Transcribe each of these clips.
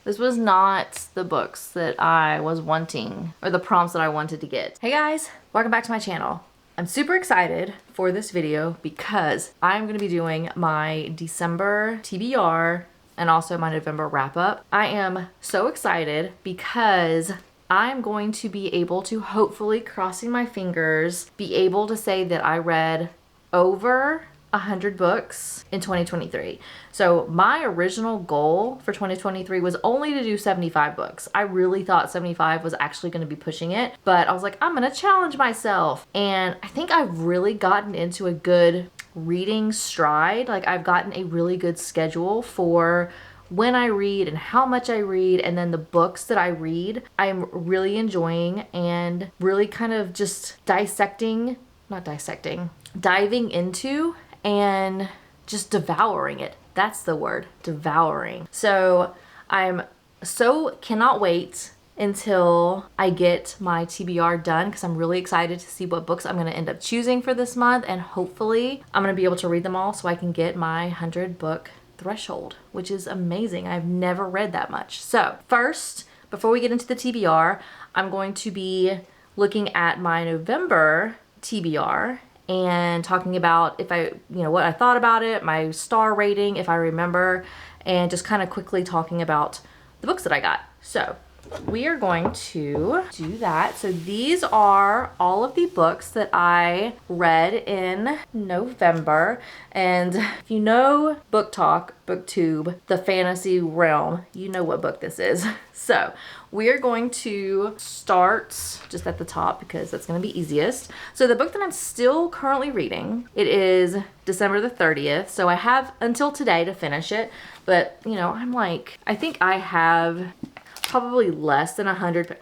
This was not the books that I was wanting, or the prompts that I wanted to get. Hey guys, welcome back to my channel. I'm super excited for this video because I'm gonna be doing my December TBR and also my November wrap up. I am so excited because I'm going to be able to, hopefully crossing my fingers, be able to say that I read over 100 books in 2023. So my original goal for 2023 was only to do 75 books. I really thought 75 was actually going to be pushing it, but I was like, I'm going to challenge myself. And I think I've really gotten into a good reading stride. Like I've gotten a really good schedule for when I read and how much I read, and then the books that I read, I'm really enjoying and really kind of just diving into and just devouring it. That's the word, devouring. So cannot wait until I get my TBR done because I'm really excited to see what books I'm going to end up choosing for this month, and hopefully I'm going to be able to read them all so I can get my 100 book threshold, which is amazing. I've never read that much. So first, before we get into the TBR, I'm going to be looking at my November TBR and talking about what I thought about it, my star rating, if I remember, and just kind of quickly talking about the books that I got. So we are going to do that. So these are all of the books that I read in November. And if you know Book Talk, BookTube, the fantasy realm, you know what book this is. So we are going to start just at the top because that's going to be easiest. So the book that I'm still currently reading, it is December the 30th. So I have until today to finish it. But, I think I have probably less than 100,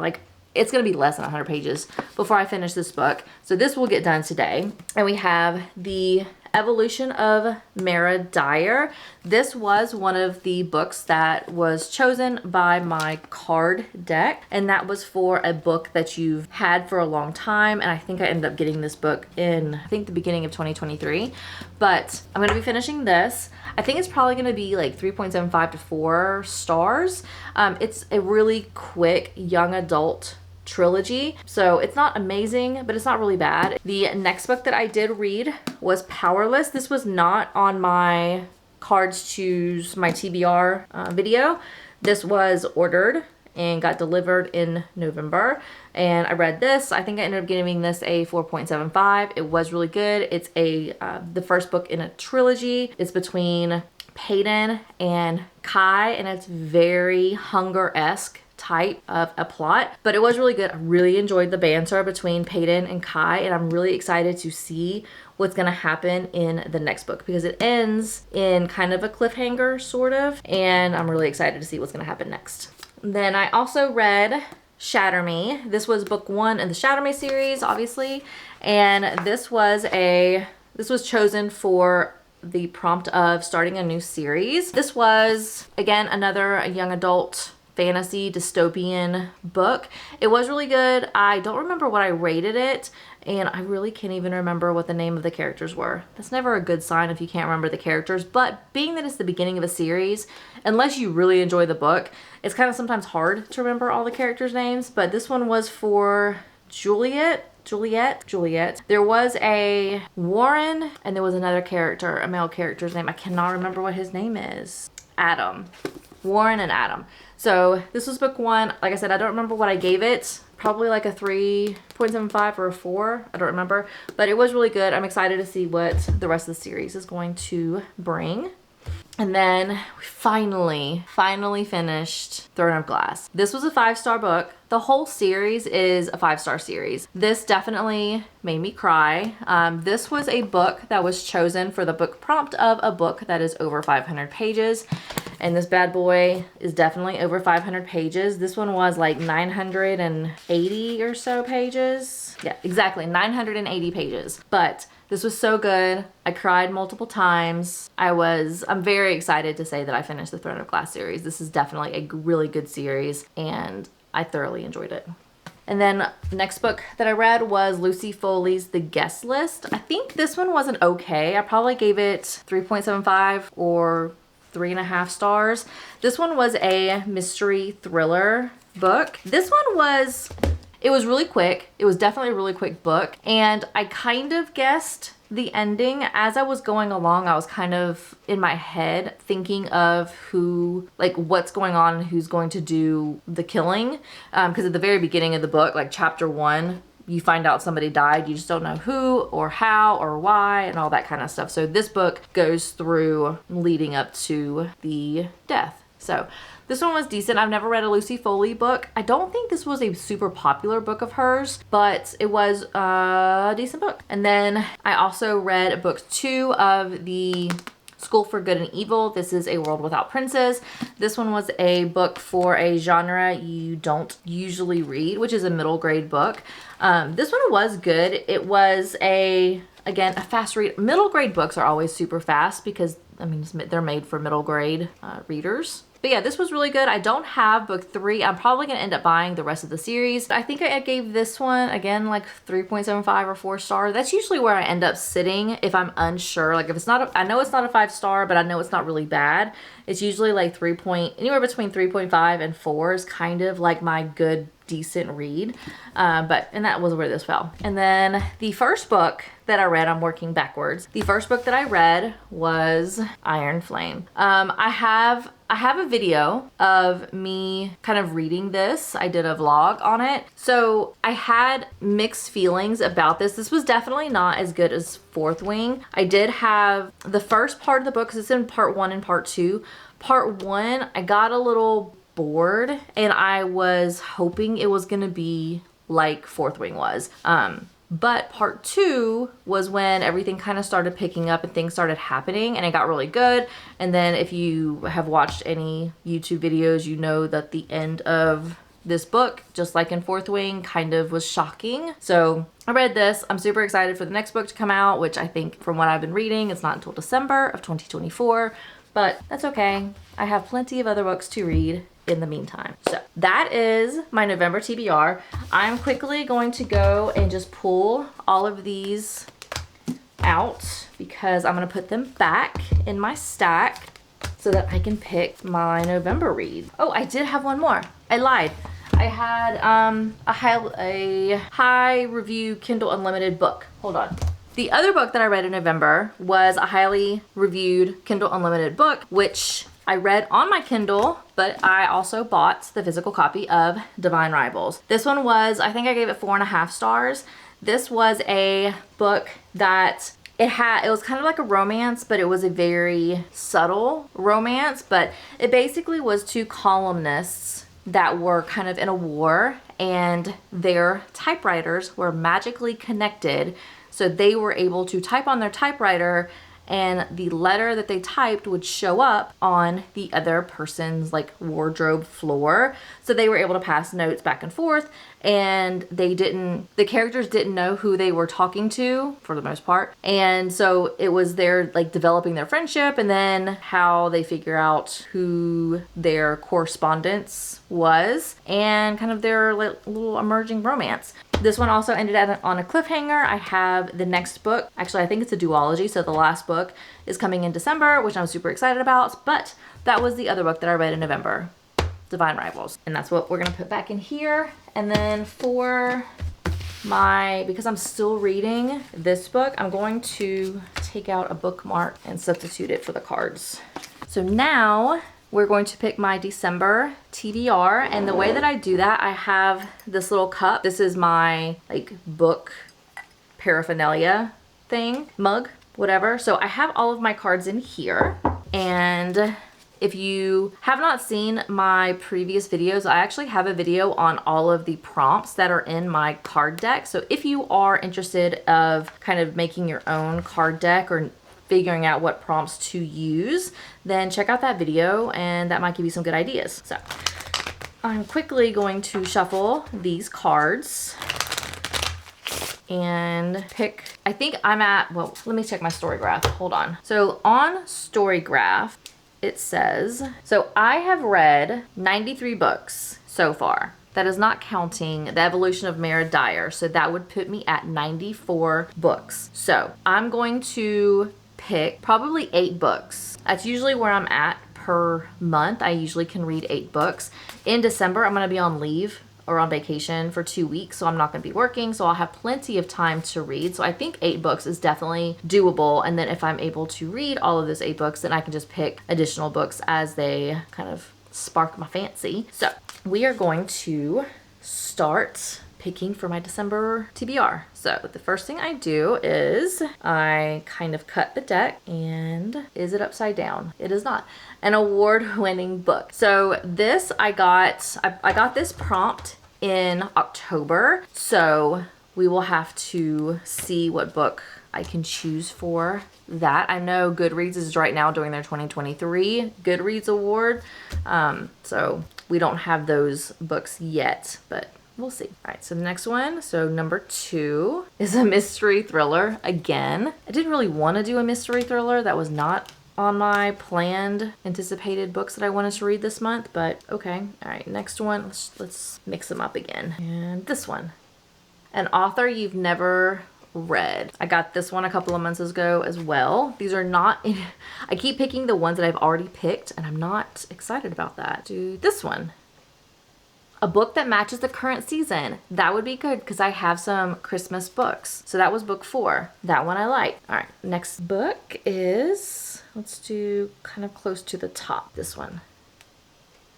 it's gonna be less than 100 pages before I finish this book. So this will get done today. And we have The Evolution of Mara Dyer. This was one of the books that was chosen by my card deck, and that was for a book that you've had for a long time. And I think I ended up getting this book in, the beginning of 2023. But I'm gonna be finishing this. I think it's probably gonna be like 3.75 to 4 stars. It's a really quick young adult trilogy, so it's not amazing, but it's not really bad. The next book that I did read was Powerless. This was not on my Cards Choose my TBR video. This was ordered and got delivered in November, and I read this. I think I ended up giving this a 4.75. It was really good. It's the first book in a trilogy. It's between Peyton and Kai, and it's very Hunger-esque type of a plot, but it was really good. I really enjoyed the banter between Peyton and Kai, and I'm really excited to see what's gonna happen in the next book because it ends in kind of a cliffhanger sort of, and I'm really excited to see what's gonna happen next. Then I also read Shatter Me. This was book 1 in the Shatter Me series, obviously, and this was chosen for the prompt of starting a new series. This was, again, another young adult fantasy dystopian book. It was really good. I don't remember what I rated it, and I really can't even remember what the name of the characters were. That's never a good sign if you can't remember the characters, but being that it's the beginning of a series, unless you really enjoy the book, it's kind of sometimes hard to remember all the characters' names. But this one was for Juliet. There was a Warren, and there was another character, a male character's name. I cannot remember what his name is. Adam. Warren and Adam. So this was book 1. Like I said, I don't remember what I gave it. Probably like a 3.75 or a 4. I don't remember. But it was really good. I'm excited to see what the rest of the series is going to bring. And then we finally finished Throne of Glass. This was a 5-star book. The whole series is a 5-star series. This definitely made me cry. This was a book that was chosen for the book prompt of a book that is over 500 pages. And this bad boy is definitely over 500 pages. This one was like 980 or so pages. Yeah, exactly, 980 pages. But this was so good. I cried multiple times. I'm very excited to say that I finished the Throne of Glass series. This is definitely a really good series, and I thoroughly enjoyed it. And then the next book that I read was Lucy Foley's The Guest List. I think this one wasn't okay. I probably gave it 3.75 or 3.5 stars. This one was a mystery thriller book. This one was, it was really quick. It was definitely a really quick book. And I kind of guessed the ending as I was going along. I was kind of in my head thinking of who, like what's going on and who's going to do the killing. Because at the very beginning of the book, like chapter 1, you find out somebody died. You just don't know who or how or why and all that kind of stuff. So this book goes through leading up to the death. So this one was decent. I've never read a Lucy Foley book. I don't think this was a super popular book of hers, but it was a decent book. And then I also read book 2 of the School for Good and Evil. This is A World Without Princes. This one was a book for a genre you don't usually read, which is a middle grade book. This one was good. It was again, a fast read. Middle grade books are always super fast because, I mean, they're made for middle grade readers. But yeah, this was really good. I don't have book 3. I'm probably going to end up buying the rest of the series. I think I gave this one, again, like 3.75 or 4 star. That's usually where I end up sitting if I'm unsure. Like if it's not, I know it's not a 5 star, but I know it's not really bad. It's usually like anywhere between 3.5 and 4 is kind of like my good, decent read. And that was where this fell. And then the first book that I read, I'm working backwards. The first book that I read was Iron Flame. I have a video of me kind of reading this. I did a vlog on it. So I had mixed feelings about this. This was definitely not as good as Fourth Wing. I did have the first part of the book, because it's in part 1 and part 2. Part 1, I got a little bored and I was hoping it was gonna be like Fourth Wing was. But part 2 was when everything kind of started picking up and things started happening and it got really good. And then if you have watched any YouTube videos, you know that the end of this book, just like in Fourth Wing, kind of was shocking. So I read this. I'm super excited for the next book to come out, which I think from what I've been reading, it's not until December of 2024, but that's okay. I have plenty of other books to read in the meantime. So that is my November TBR. I'm quickly going to go and just pull all of these out because I'm going to put them back in my stack so that I can pick my November read. Oh, I did have one more. I lied. I had a high review Kindle Unlimited book. Hold on. The other book that I read in November was a highly reviewed Kindle Unlimited book, which I read on my Kindle, but I also bought the physical copy of Divine Rivals. This one was, I think I gave it 4.5 stars. This was a book that it was kind of like a romance, but it was a very subtle romance. But it basically was 2 columnists that were kind of in a war and their typewriters were magically connected. So they were able to type on their typewriter and the letter that they typed would show up on the other person's like wardrobe floor. So they were able to pass notes back and forth, and the characters didn't know who they were talking to for the most part. And so it was their like developing their friendship and then how they figure out who their correspondence was and kind of their little emerging romance. This one also ended on a cliffhanger. I have the next book. Actually, I think it's a duology, so the last book is coming in December, which I'm super excited about. But that was the other book that I read in November, Divine Rivals. And that's what we're gonna put back in here. And then for because I'm still reading this book, I'm going to take out a bookmark and substitute it for the cards. So now we're going to pick my December TBR, and the way that I do that, I have this little cup. This is my like book paraphernalia thing, mug, whatever. So I have all of my cards in here, and if you have not seen my previous videos, I actually have a video on all of the prompts that are in my card deck. So if you are interested of kind of making your own card deck or figuring out what prompts to use, then check out that video and that might give you some good ideas. So I'm quickly going to shuffle these cards and pick, I think I'm at, well, let me check my Storygraph, hold on. So on Storygraph, it says, so I have read 93 books so far. That is not counting the Evolution of Mara Dyer. So that would put me at 94 books. So I'm going to pick probably 8 books. That's usually where I'm at per month. I usually can read 8 books. In December, I'm going to be on leave or on vacation for 2 weeks, so I'm not going to be working, so I'll have plenty of time to read. So I think 8 books is definitely doable, and then if I'm able to read all of those 8 books, then I can just pick additional books as they kind of spark my fancy. So we are going to start picking for my December TBR. So the first thing I do is I kind of cut the deck, and is it upside down? It is not. An award-winning book. So this I got this prompt in October, so we will have to see what book I can choose for that. I know Goodreads is right now doing their 2023 Goodreads award, so we don't have those books yet, but we'll see. All right, so the next one, so number 2 is a mystery thriller. Again, I didn't really want to do a mystery thriller. That was not on my planned anticipated books that I wanted to read this month, but okay. All right, next one, let's mix them up again. And this one, an author you've never read. I got this one a couple of months ago as well. These are not, I keep picking the ones that I've already picked, and I'm not excited about that. Do this one. A book that matches the current season. That would be good because I have some Christmas books. So that was book 4. That one I like. All right, next book is, let's do kind of close to the top, this one.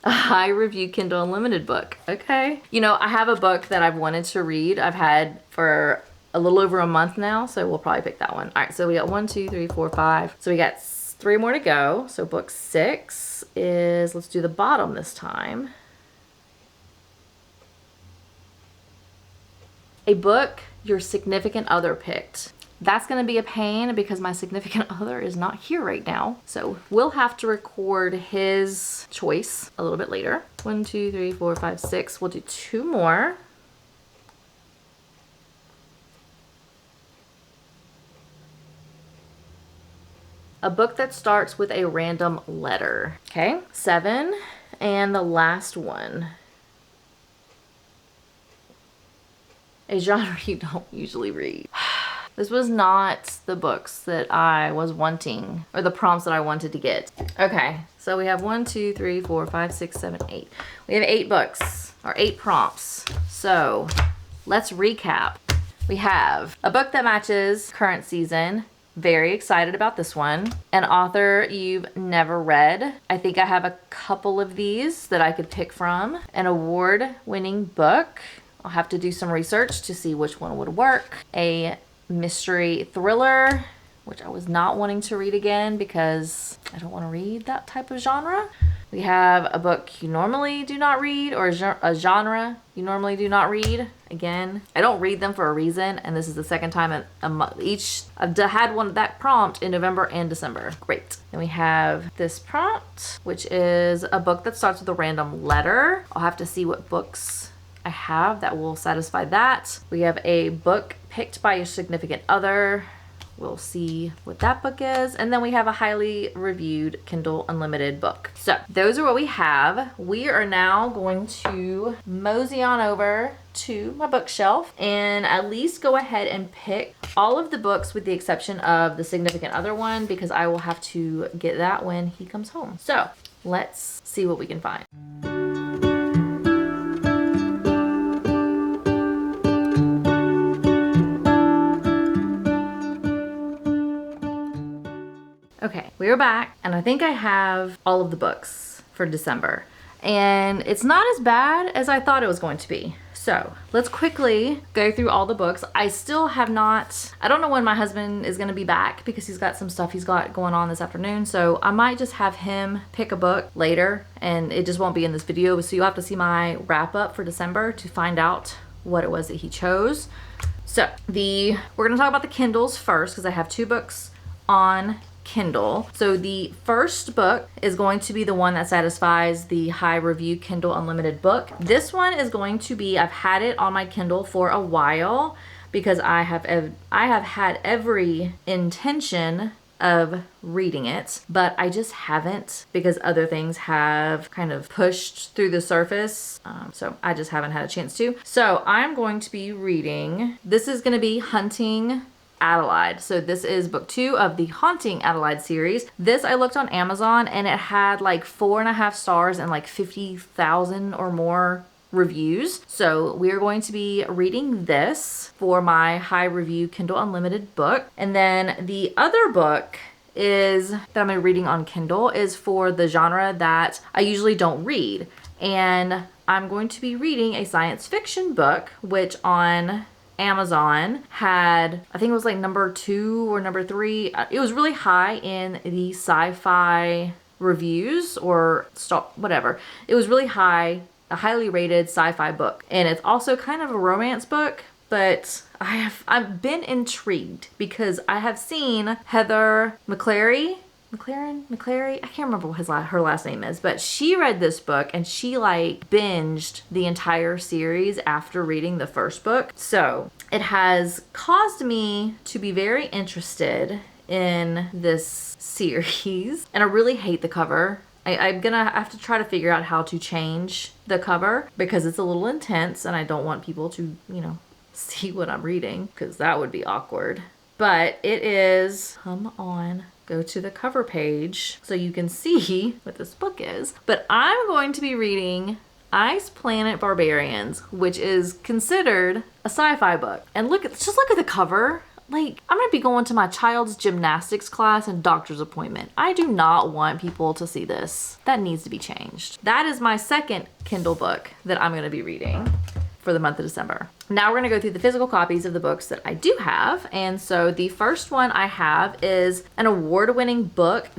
A high review Kindle Unlimited book. Okay. You know, I have a book that I've wanted to read. I've had for a little over a month now, so we'll probably pick that one. All right, so we got 1, 2, 3, 4, 5. So we got 3 more to go. So book 6 is, let's do the bottom this time. A book your significant other picked. That's going to be a pain because my significant other is not here right now. So we'll have to record his choice a little bit later. 1, 2, 3, 4, 5, 6. We'll do 2 more. A book that starts with a random letter. Okay, 7. And the last one. A genre you don't usually read. This was not the books that I was wanting, or the prompts that I wanted to get. Okay, so we have 1, 2, 3, 4, 5, 6, 7, 8. We have 8 books, or 8 prompts. So let's recap. We have a book that matches current season. Very excited about this one. An author you've never read. I think I have a couple of these that I could pick from. An award-winning book. I'll have to do some research to see which one would work. A mystery thriller, which I was not wanting to read again because I don't want to read that type of genre. We have a book you normally do not read, or a genre you normally do not read. Again, I don't read them for a reason, and this is the second time in a month. I've had one that prompt in November and December. Great. Then we have this prompt, which is a book that starts with a random letter. I'll have to see what books I have that will satisfy that. We have a book picked by your significant other. We'll see what that book is. And then we have a highly reviewed Kindle Unlimited book. So those are what we have. We are now going to mosey on over to my bookshelf and at least go ahead and pick all of the books with the exception of the significant other one, because I will have to get that when he comes home. So let's see what we can find. Okay, we are back, and I think I have all of the books for December, and it's not as bad as I thought it was going to be. So let's quickly go through all the books. I still have not, I don't know when my husband is going to be back because he's got some stuff he's got going on this afternoon, so I might just have him pick a book later, and it just won't be in this video, so you'll have to see my wrap up for December to find out what it was that he chose. So we're going to talk about the Kindles first because I have 2 books on Kindle. So the first book is going to be the one that satisfies the high review Kindle Unlimited book. This one is going to be, I've had it on my Kindle for a while because I have had every intention of reading it, but I just haven't because other things have kind of pushed through the surface. So I just haven't had a chance to. So I'm going to be reading, this is going to be Hunting Adelaide. So this is book 2 of the Haunting Adelaide series. This I looked on Amazon and it had like 4.5 stars and like 50,000 or more reviews. So we're going to be reading this for my high review Kindle Unlimited book. And then the other book is that I'm reading on Kindle is for the genre that I usually don't read. And I'm going to be reading a science fiction book, which on Amazon had, I think it was like number 2 or number 3. It was really high in the sci-fi reviews or whatever. It was really high, a highly rated sci-fi book. And it's also kind of a romance book, but I've been intrigued because I have seen Heather McClary, I can't remember what her last name is, but she read this book and she like binged the entire series after reading the first book. So it has caused me to be very interested in this series. And I really hate the cover. I'm gonna have to try to figure out how to change the cover because it's a little intense and I don't want people to, see what I'm reading because that would be awkward. But it is, come on, go to the cover page so you can see what this book is. But I'm going to be reading Ice Planet Barbarians, which is considered a sci-fi book. And just look at the cover. Like, I'm gonna be going to my child's gymnastics class and doctor's appointment. I do not want people to see this. That needs to be changed. That is my second Kindle book that I'm gonna be reading for the month of December. Now we're gonna go through the physical copies of the books that I do have. And so the first one I have is an award-winning book.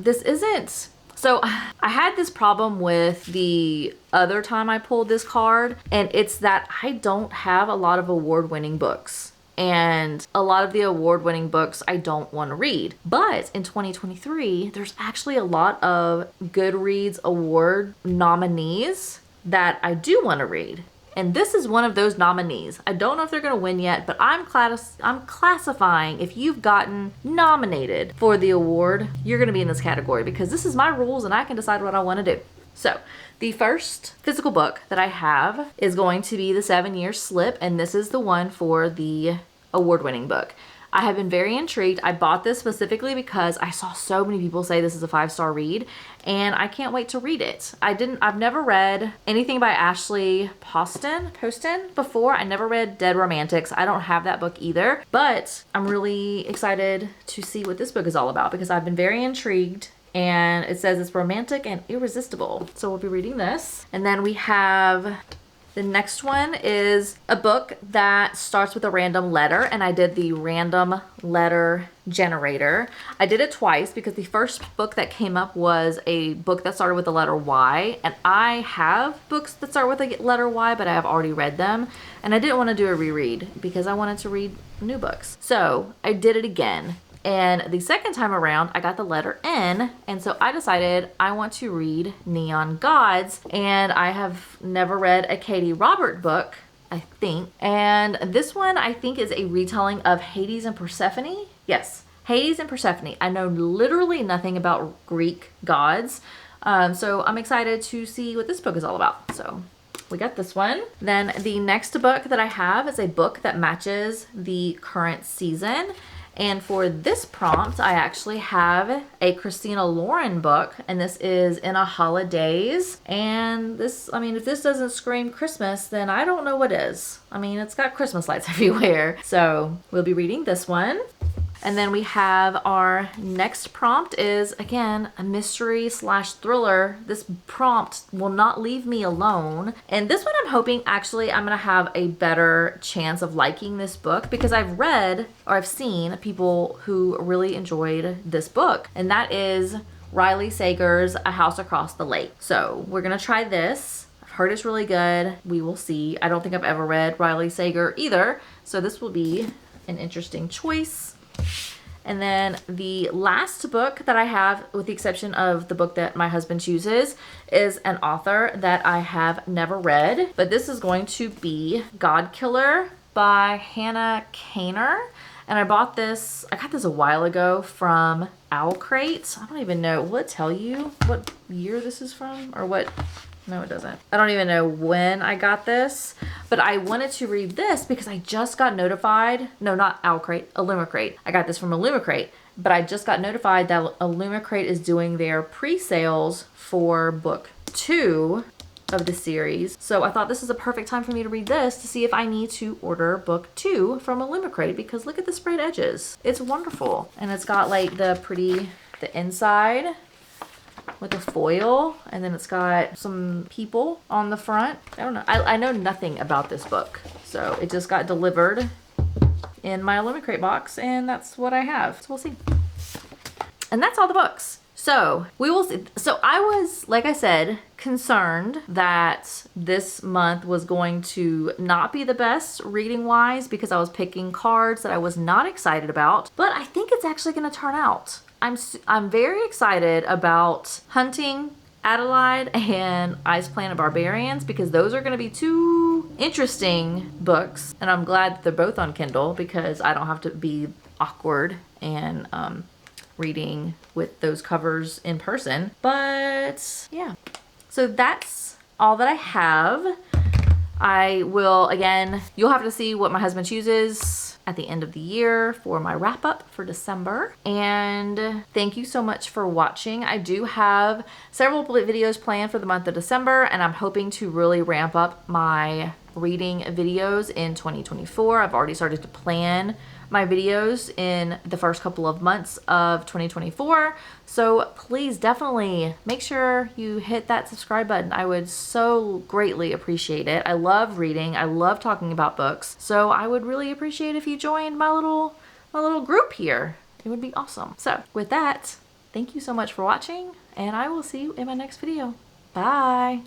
So I had this problem with the other time I pulled this card, and it's that I don't have a lot of award-winning books. And a lot of the award-winning books I don't want to read. But in 2023, there's actually a lot of Goodreads award nominees that I do want to read. And this is one of those nominees. I don't know if they're going to win yet, but I'm classifying if you've gotten nominated for the award, you're going to be in this category because this is my rules and I can decide what I want to do. So the first physical book that I have is going to be The 7-Year Slip, and this is the one for the award-winning book. I have been very intrigued. I bought this specifically because I saw so many people say this is a 5-star read, and I can't wait to read it. I've never read anything by Ashley Poston before. I never read Dead Romantics. I don't have that book either, but I'm really excited to see what this book is all about because I've been very intrigued. And it says it's romantic and irresistible. So we'll be reading this. And then we have the next one is a book that starts with a random letter. And I did the random letter generator. I did it twice because the first book that came up was a book that started with the letter Y. And I have books that start with the letter Y, but I have already read them. And I didn't want to do a reread because I wanted to read new books. So I did it again. And the second time around, I got the letter N, and so I decided I want to read Neon Gods, and I have never read a Katie Robert book, I think. And this one, I think, is a retelling of Hades and Persephone. Yes, Hades and Persephone. I know literally nothing about Greek gods, so I'm excited to see what this book is all about. So we got this one. Then the next book that I have is a book that matches the current season. And for this prompt, I actually have a Christina Lauren book, and this is In a Holidays. And this, if this doesn't scream Christmas, then I don't know what is. It's got Christmas lights everywhere. So we'll be reading this one. And then we have our next prompt is, again, a mystery / thriller. This prompt will not leave me alone. And this one I'm hoping actually I'm going to have a better chance of liking this book because I've seen people who really enjoyed this book. And that is Riley Sager's A House Across the Lake. So we're going to try this. I've heard it's really good. We will see. I don't think I've ever read Riley Sager either. So this will be an interesting choice. And then the last book that I have, with the exception of the book that my husband chooses, is an author that I have never read. But this is going to be God Killer by Hannah Kaner. And I got this a while ago from Owl Crate. I don't even know. Will it tell you what year this is from or what? No, it doesn't. I don't even know when I got this, But I wanted to read this because I just got notified. No, not Owlcrate, Illumicrate. I got this from Illumicrate. But I just got notified that Illumicrate is doing their pre-sales for book 2 of the series. So I thought this is a perfect time for me to read this to see if I need to order book 2 from Illumicrate, because look at the sprayed edges. It's wonderful. And it's got like the inside with a foil, and then it's got some people on the front. I don't know. I know nothing about this book. So it just got delivered in my Illumicrate box, and that's what I have. So we'll see. And that's all the books. So we will see. So I was, like I said, concerned that this month was going to not be the best reading wise because I was picking cards that I was not excited about, but I think it's actually going to turn out. I'm very excited about Hunting Adelaide and Ice Planet Barbarians, because those are going to be 2 interesting books, and I'm glad that they're both on Kindle because I don't have to be awkward and reading with those covers in person. But yeah, so that's all that I have. I will, again, you'll have to see what my husband chooses at the end of the year for my wrap up for December. And thank you so much for watching. I do have several videos planned for the month of December, and I'm hoping to really ramp up my reading videos in 2024. I've already started to plan my videos in the first couple of months of 2024. So please definitely make sure you hit that subscribe button. I would so greatly appreciate it. I love reading. I love talking about books. So I would really appreciate if you joined my little group here. It would be awesome. So with that, thank you so much for watching, and I will see you in my next video. Bye.